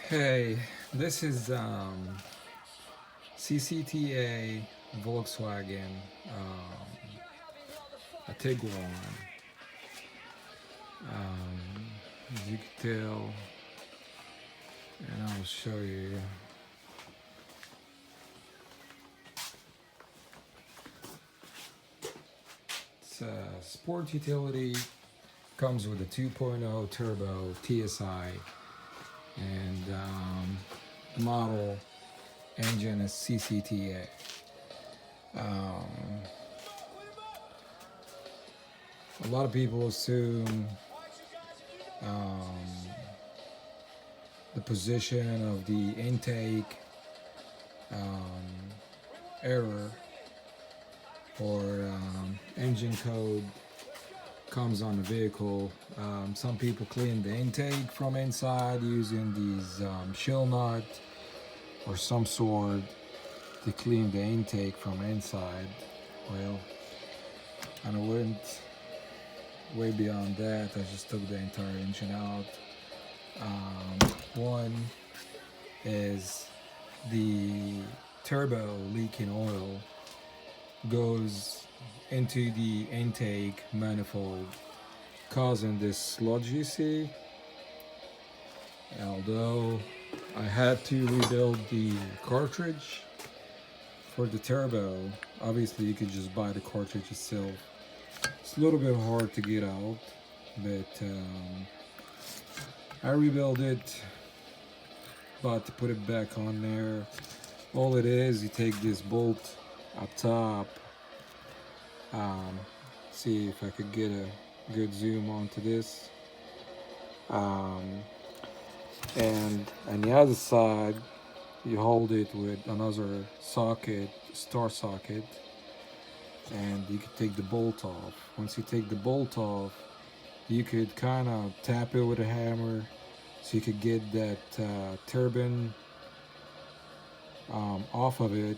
Hey, this is Ccta Volkswagen, a Tiguan. As you can tell, and I'll show you. It's a sport utility, comes with a 2.0 turbo TSI, and the model engine is Ccta. Um, a lot of people assume um, the position of the intake um, error or engine code comes on the vehicle. Some people clean the intake from inside using these shell nut or some sort to clean the intake from inside. Well, and I went way beyond that. I just took the entire engine out. One is the turbo leaking oil goes into the intake manifold, causing this sludge you see. Although I had to rebuild the cartridge for the turbo, obviously you could just buy the cartridge itself. It's a little bit hard to get out, but I rebuilt it, but to put it back on there, all it is, you take this bolt up top. See if I could get a good zoom onto this. And on the other side, you hold it with another socket, star socket, and you could take the bolt off. Once you take the bolt off, you could kind of tap it with a hammer so you could get that turbine off of it.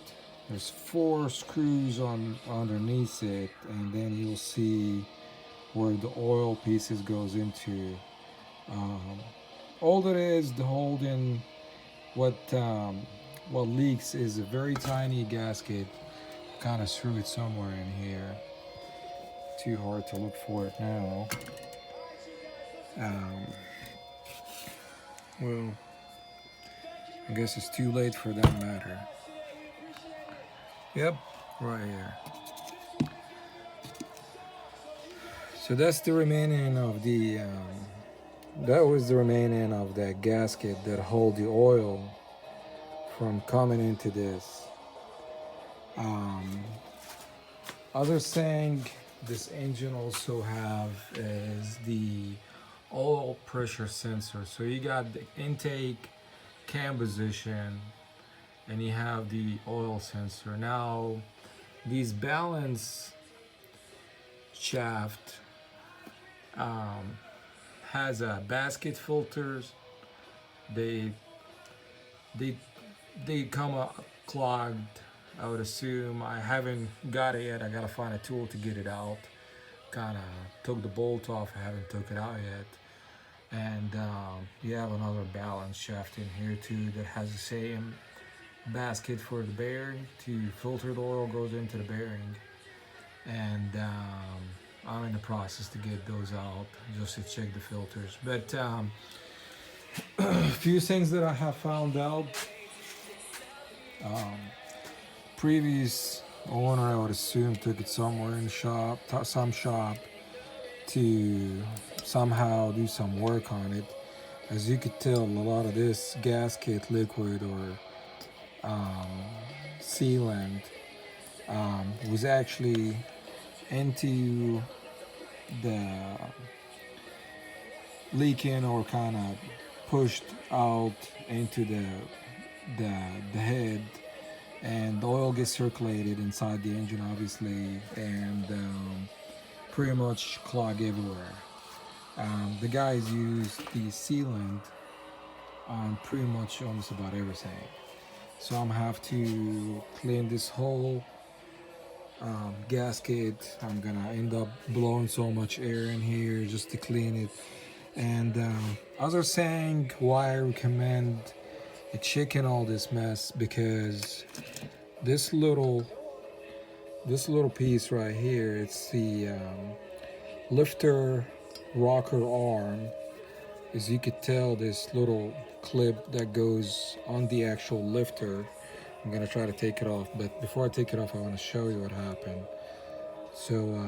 There's 4 screws on underneath it, and then you'll see where the oil pieces goes into. All that is the holding, what leaks is a very tiny gasket. Kind of threw it somewhere in here. Too hard to look for it now. Well, I guess it's too late for that matter. Yep, right here. So that's the remaining of the that was the remaining of that gasket that hold the oil from coming into this. Other thing this engine also have is the oil pressure sensor. So you got the intake cam position and you have the oil sensor. Now these balance shaft has a basket filters. They come up clogged, I would assume. I haven't got it yet. I gotta find a tool to get it out. Kind of took the bolt off. I haven't took it out yet. And you have another balance shaft in here too that has the same basket for the bearing to filter the oil goes into the bearing. And I'm in the process to get those out just to check the filters. But a few things that I have found out. Previous owner, I would assume, took it somewhere in the shop, some shop, to somehow do some work on it. As you could tell, a lot of this gasket liquid or sealant was actually into the leaking or kind of pushed out into the head, and the oil gets circulated inside the engine obviously, and pretty much clog everywhere. The guys use the sealant on pretty much almost about everything, so I'm gonna have to clean this whole gasket. I'm gonna end up blowing so much air in here just to clean it. And others saying why I recommend it's shaking all this mess because this little piece right here, it's the lifter rocker arm. As you could tell, this little clip that goes on the actual lifter. I'm gonna try to take it off, but before I take it off, I want to show you what happened. So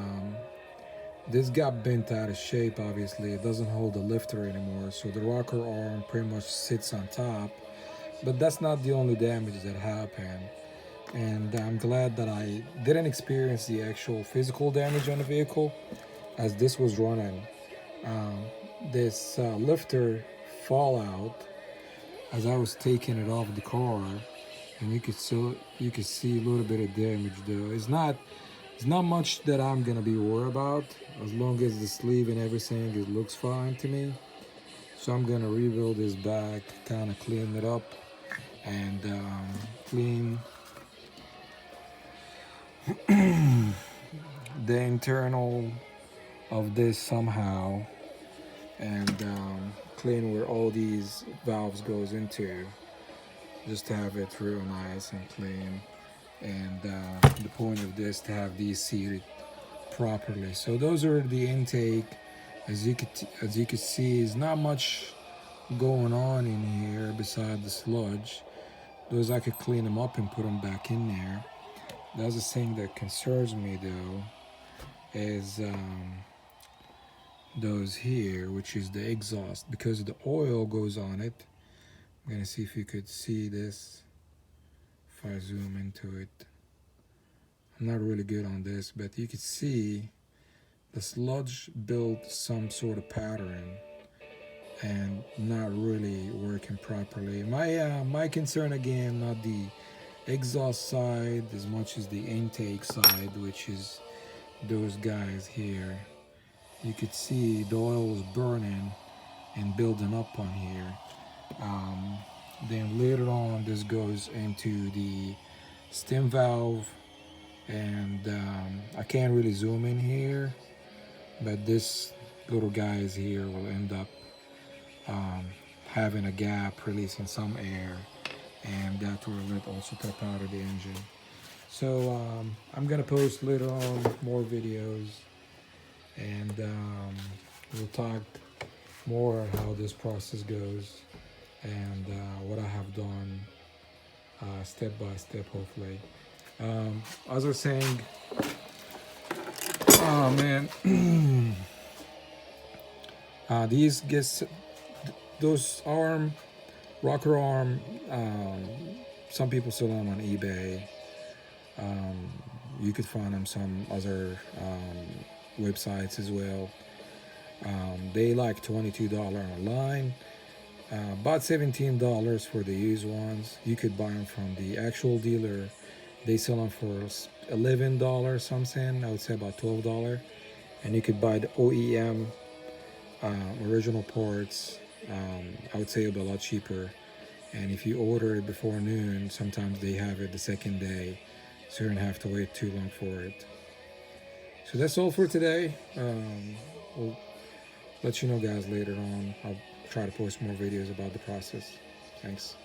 this got bent out of shape. Obviously, it doesn't hold the lifter anymore, so the rocker arm pretty much sits on top. But that's not the only damage that happened, and I'm glad that I didn't experience the actual physical damage on the vehicle, as this was running. Um, this lifter fall out as I was taking it off the car, and you could see a little bit of damage though. It's not much that I'm gonna be worried about, as long as the sleeve and everything it looks fine to me. So I'm gonna rebuild this back, kind of clean it up, and clean the internal of this somehow, and clean where all these valves goes into, just to have it real nice and clean. And the point of this to have these seated properly. So those are the intake. As you could see, there's not much going on in here beside the sludge. Those I could clean them up and put them back in there. That's the thing that concerns me though, is those here, which is the exhaust, because the oil goes on it. I'm gonna see if you could see this if I zoom into it. I'm not really good on this, but you can see the sludge built some sort of pattern and not really working properly. My concern again, not the exhaust side as much as the intake side, which is those guys here. You could see the oil was burning and building up on here. Then later on, this goes into the stem valve, and I can't really zoom in here, but this little guy is here will end up having a gap, releasing some air, and that will let also tap out of the engine. So I'm gonna post later on more videos, and we'll talk more how this process goes, and what I have done step by step, hopefully. As I was saying, oh man, these gets those rocker arm. Some people sell them on eBay. You could find them some other websites as well. They like $22 online. About $17 for the used ones. You could buy them from the actual dealer. They sell them for $11 something. I would say about $12. And you could buy the OEM original parts. I would say it'll be a lot cheaper. And if you order it before noon, sometimes they have it the second day, so you don't have to wait too long for it. So that's all for today. We'll let you know guys later on. I'll try to post more videos about the process. Thanks.